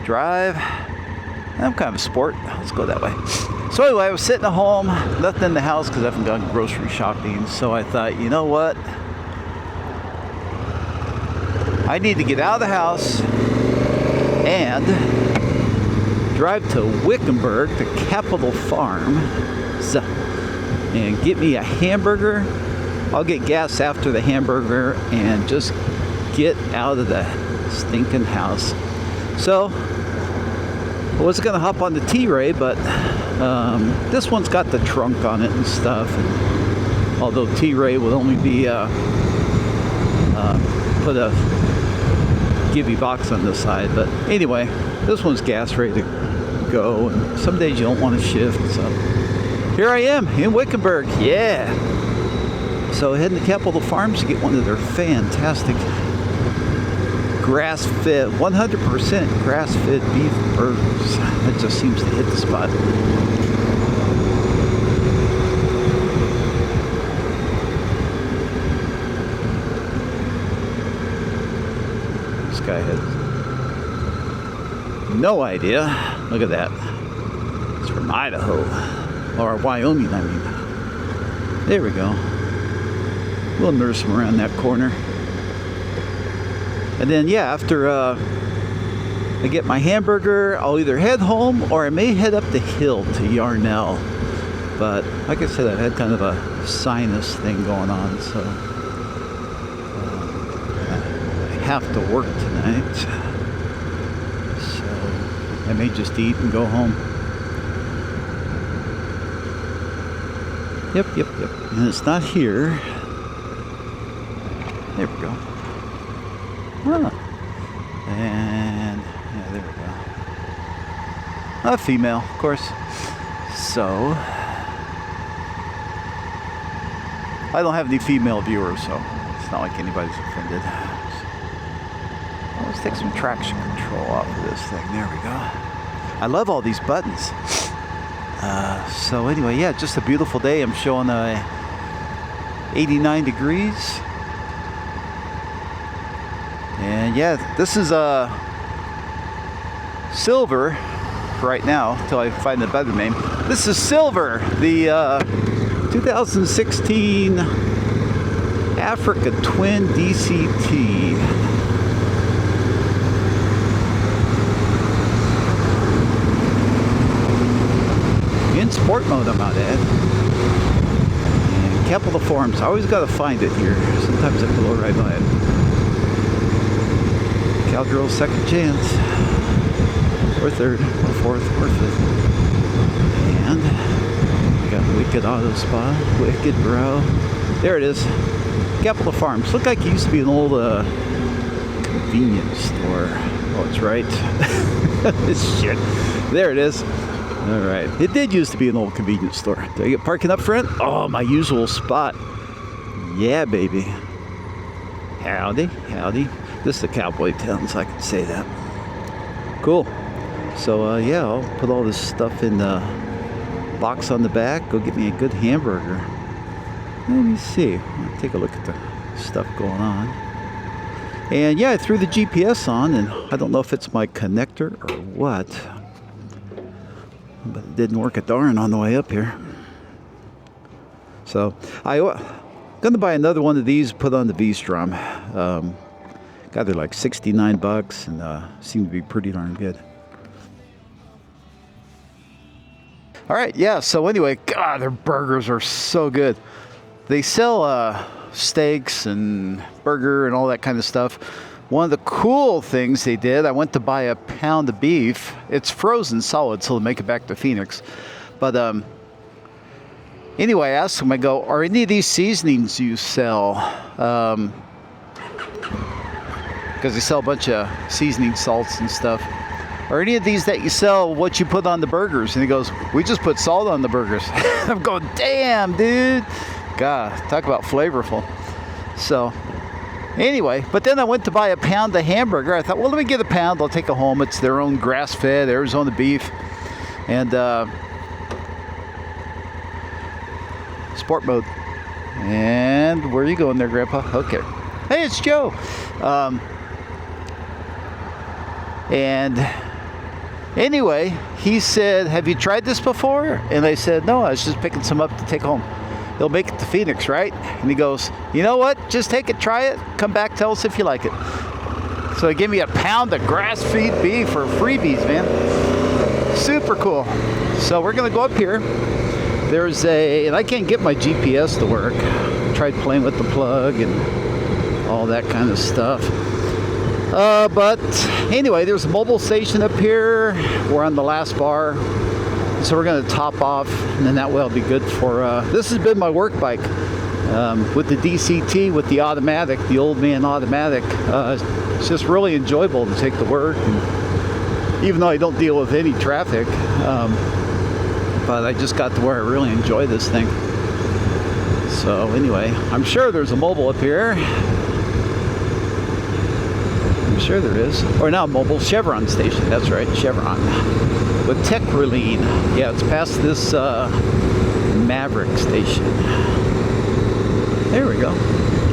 Drive. I'm kind of a sport. Let's go that way. So anyway, I was sitting at home, nothing in the house because I haven't gone grocery shopping. So I thought, you know what? I need to get out of the house and drive to Wickenburg, the Capital Farm, and get me a hamburger. I'll get gas after the hamburger and just get out of the stinking house. So I was going to hop on the T-Ray, but this one's got the trunk on it and stuff. And although T-Ray would only be put a givey box on the side, but anyway, this one's gas ready to go. And some days you don't want to shift, so here I am in Wickenburg. Yeah. So heading to Capital Farms to get one of their fantastic grass-fed, 100% grass-fed beef burgers. That just seems to hit the spot. This guy has no idea. Look at that. It's from Idaho. Or Wyoming, I mean. There we go. We'll nurse him around that corner. And then, yeah, after I get my hamburger, I'll either head home or I may head up the hill to Yarnell. But like I said, I've had kind of a sinus thing going on, so I have to work tonight. So I may just eat and go home. Yep. And it's not here. There we go. Huh. And yeah, there we go. A female, of course. So I don't have any female viewers, so it's not like anybody's offended. Let's take some traction control off of this thing. There we go. I love all these buttons. So anyway, yeah, just a beautiful day. I'm showing 89 degrees. And yeah, this is Silver right now, until I find a better name. This is Silver, the 2016 Africa Twin DCT. In sport mode, I'm out at. And Capital Farms, I always got to find it here. Sometimes I blow right by it. Cowgirl's second chance, or third, or fourth, or fifth. And we got Wicked Auto Spa, Wicked Bro. There it is, Capital Farms. Looked like it used to be an old convenience store. Oh, it's right. This shit. There it is. All right. It did used to be an old convenience store. Do I get parking up front? Oh, my usual spot. Yeah, baby. Howdy, howdy. This is a cowboy town, so I can say that. Cool. So, yeah, I'll put all this stuff in the box on the back. Go get me a good hamburger. Let me see. I'll take a look at the stuff going on. And, yeah, I threw the GPS on, and I don't know if it's my connector or what. But it didn't work a darn on the way up here. So, Gonna buy another one of these, put on the V-Strom. Got they're like 69 bucks and seem to be pretty darn good. All right, yeah, so anyway, God, their burgers are so good. They sell steaks and burger and all that kind of stuff. One of the cool things they did, I went to buy a pound of beef. It's frozen solid, so they'll make it back to Phoenix. But anyway, I asked them, I go, are any of these seasonings you sell? Because they sell a bunch of seasoning salts and stuff. Are any of these that you sell what you put on the burgers? And he goes, we just put salt on the burgers. I'm going, damn, dude. God, talk about flavorful. So anyway, but then I went to buy a pound of hamburger. I thought, well, let me get a pound. I'll take it home. It's their own grass-fed Arizona beef. And sport mode. And where are you going there, Grandpa? Okay. Hey, it's Joe. And anyway, he said, have you tried this before? And I said, no, I was just picking some up to take home. They'll make it to Phoenix, right? And he goes, you know what? Just take it, try it, come back, tell us if you like it. So he gave me a pound of grass-fed beef for freebies, man. Super cool. So we're gonna go up here. There's and I can't get my GPS to work. I tried playing with the plug and all that kind of stuff. But anyway, there's a mobile station up here. We're on the last bar. So we're going to top off, and then that way I'll be good for... this has been my work bike with the DCT, with the automatic, the old man automatic. It's just really enjoyable to take to work, and even though I don't deal with any traffic. But I just got to where I really enjoy this thing. So anyway, I'm sure there's a mobile up here. I'm sure there is. Or now mobile Chevron station. That's right, Chevron. With Techreline. Yeah, it's past this Maverick station. There we go.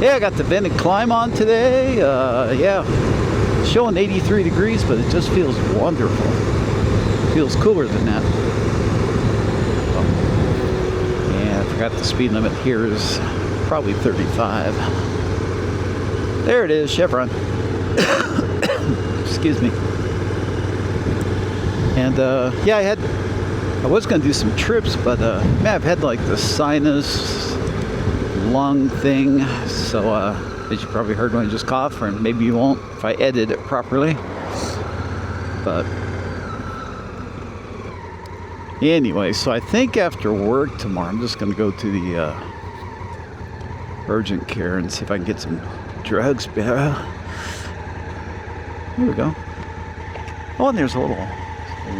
Yeah, I got the vent and climb on today. Yeah, it's showing 83 degrees, but it just feels wonderful. It feels cooler than that. Oh. Yeah, I forgot the speed limit here is probably 35. There it is, Chevron. Excuse me. And yeah, I was going to do some trips, but man, I've had like the sinus lung thing, so as you probably heard when I just coughed, or maybe you won't if I edit it properly. But anyway, so I think after work tomorrow, I'm just going to go to the urgent care and see if I can get some drugs. Here we go. Oh, and there's a little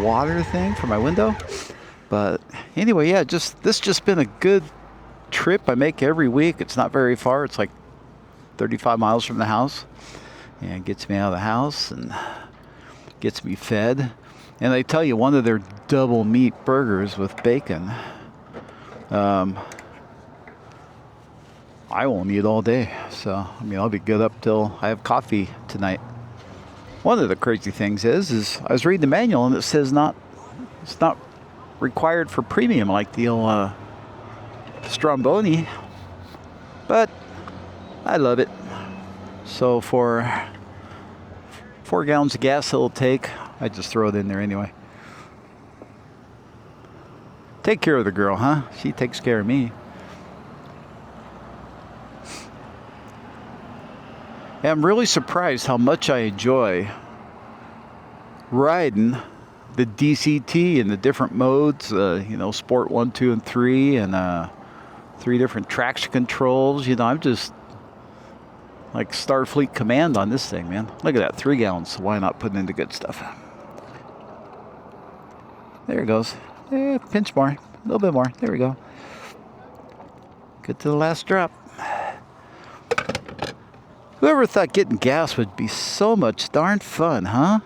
water thing for my window. But anyway, yeah, this just been a good trip I make every week. It's not very far. It's like 35 miles from the house, and it gets me out of the house and gets me fed. And they tell you one of their double meat burgers with bacon, I won't eat all day. So I mean, I'll be good up till I have coffee tonight. One of the crazy things is I was reading the manual and it says it's not required for premium like the old Stromboni, but I love it. So for 4 gallons of gas it'll take, I just throw it in there anyway. Take care of the girl, huh? She takes care of me. And I'm really surprised how much I enjoy riding the DCT in the different modes, you know, Sport 1, 2, and 3, and 3 different traction controls. You know, I'm just like Starfleet Command on this thing, man. Look at that, 3 gallons. So why not put in the good stuff? There it goes. Pinch more, a little bit more. There we go. Get to the last drop. Whoever thought getting gas would be so much darn fun, huh?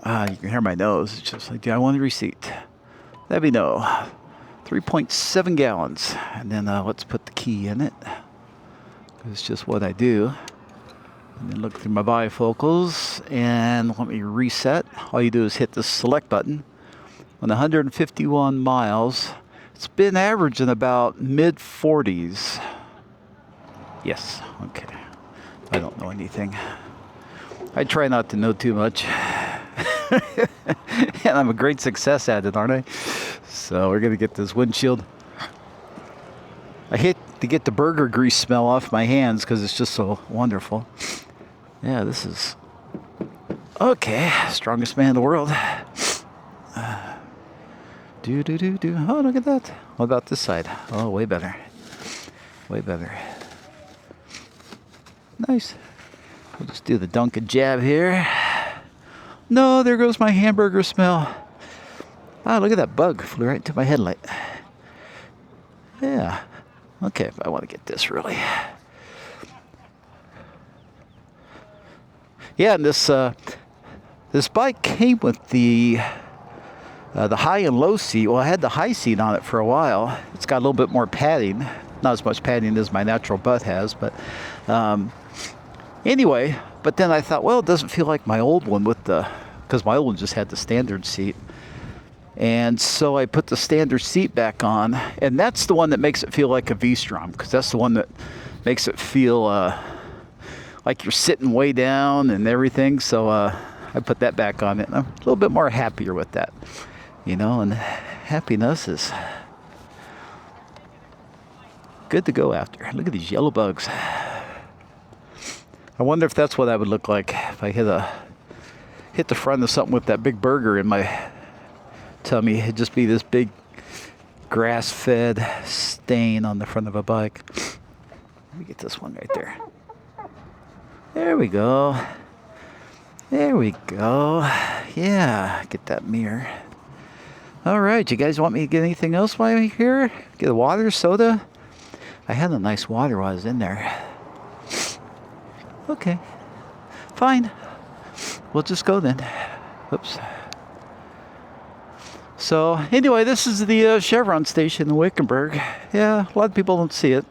You can hear my nose. It's just like, do I want a receipt? Let me know. 3.7 gallons. And then let's put the key in it. It's just what I do. And then look through my bifocals and let me reset. All you do is hit the select button. On 151 miles, it's been averaging about mid-40s. Yes. Okay. I don't know anything. I try not to know too much. And I'm a great success at it, aren't I? So we're going to get this windshield. I hate to get the burger grease smell off my hands because it's just so wonderful. Yeah, this is... Okay, strongest man in the world. Do. Oh, look at that. What about this side? Oh, way better. Way better. Nice. We'll just do the dunk and jab here. No, there goes my hamburger smell. Ah, look at that bug. Flew right into my headlight. Yeah. Okay, I want to get this really. Yeah, and this bike came with the high and low seat. Well, I had the high seat on it for a while. It's got a little bit more padding. Not as much padding as my natural butt has, but anyway. But then I thought, well, it doesn't feel like my old one because my old one just had the standard seat. And so I put the standard seat back on, and that's the one that makes it feel like a V-Strom, because that's the one that makes it feel like you're sitting way down and everything. So I put that back on it, and I'm a little bit more happier with that, you know, and happiness is good to go after. Look at these yellow bugs. I wonder if that's what I would look like if I hit the front of something with that big burger in my tummy. It'd just be this big grass-fed stain on the front of a bike. Let me get this one right there. There we go. There we go. Yeah, get that mirror. All right, you guys want me to get anything else while I'm here? Get a water, soda? I had a nice water while I was in there. Okay, fine. We'll just go then. Oops. So anyway, this is the Chevron station in Wickenburg. Yeah, a lot of people don't see it.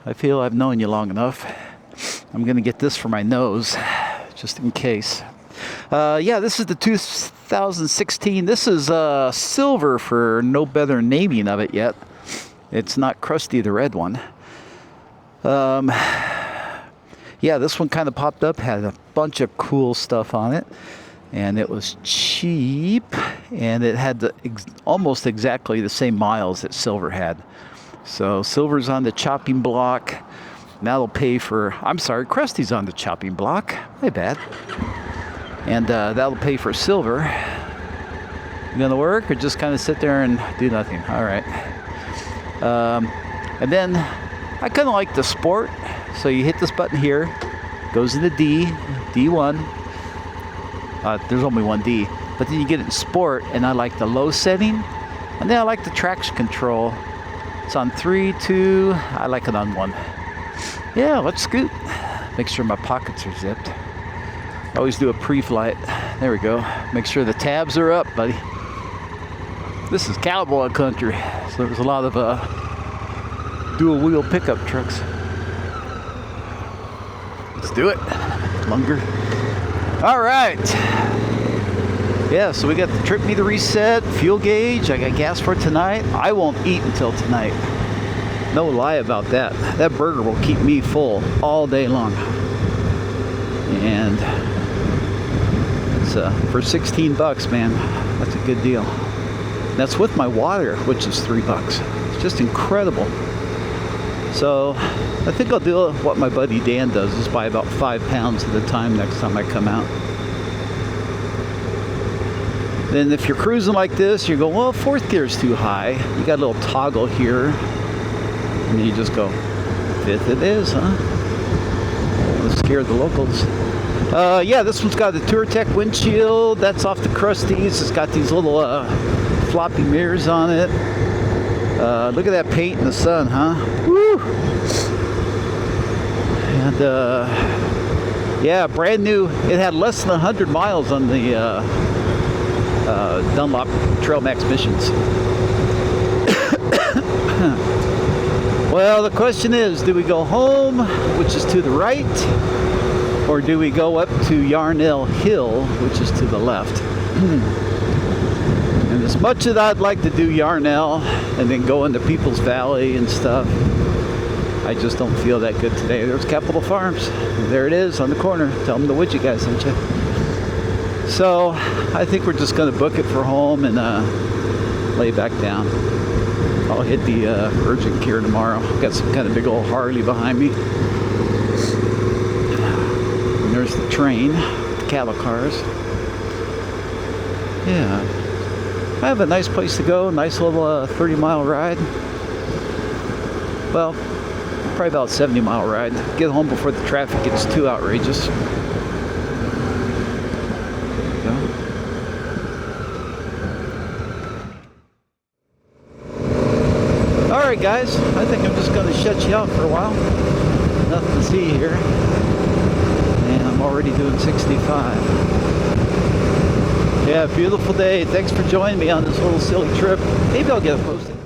I feel I've known you long enough. I'm going to get this for my nose, just in case. Yeah, this is the 2016. This is silver for no better naming of it yet. It's not Krusty the red one. Yeah, this one kind of popped up, had a bunch of cool stuff on it, and it was cheap, and it had almost exactly the same miles that silver had. So silver's on the chopping block. That'll pay for, I'm sorry, Krusty's on the chopping block. My bad. And that'll pay for silver. You gonna work or just kind of sit there and do nothing? All right. And then I kind of like the sport. So you hit this button here, goes into D1. There's only one D, but then you get it in sport, and I like the low setting, and then I like the traction control. It's on 3, 2, I like it on 1. Yeah, let's scoot. Make sure my pockets are zipped. I always do a pre-flight. There we go. Make sure the tabs are up, buddy. This is cowboy country, so there's a lot of dual wheel pickup trucks. Let's do it. Longer. All right. Yeah, so we got the trip meter reset, fuel gauge. I got gas for tonight. I won't eat until tonight. No lie about that. That burger will keep me full all day long. And it's for 16 bucks, man. That's a good deal. That's with my water, which is $3. It's just incredible. So I think I'll do what my buddy Dan does, is buy about 5 pounds at a time next time I come out. Then if you're cruising like this, you go, well, 4th gear is too high. You got a little toggle here, and you just go, 5th it is, huh? Let's scare the locals. Yeah, this one's got the TourTech windshield. That's off the Krusties. It's got these little floppy mirrors on it. Look at that paint in the sun, huh? Woo! And yeah, brand new. It had less than 100 miles on the Dunlop Trail Max missions. Well, the question is, do we go home, which is to the right, or do we go up to Yarnell Hill, which is to the left? And as much as I'd like to do Yarnell and then go into Peoples Valley and stuff, I just don't feel that good today. There's Capitol Farms. There it is on the corner. Tell them the Woodgie guys sent you. So I think we're just going to book it for home and lay back down. I'll hit the urgent care tomorrow. Got some kind of big old Harley behind me. And there's the train, the cattle cars. Yeah. I have a nice place to go. Nice little 30-mile ride. Well, probably about 70-mile ride. Get home before the traffic gets too outrageous. Alright guys, I think I'm just going to shut you out for a while. Nothing to see here. And I'm already doing 65. Yeah, beautiful day. Thanks for joining me on this little silly trip. Maybe I'll get a posting.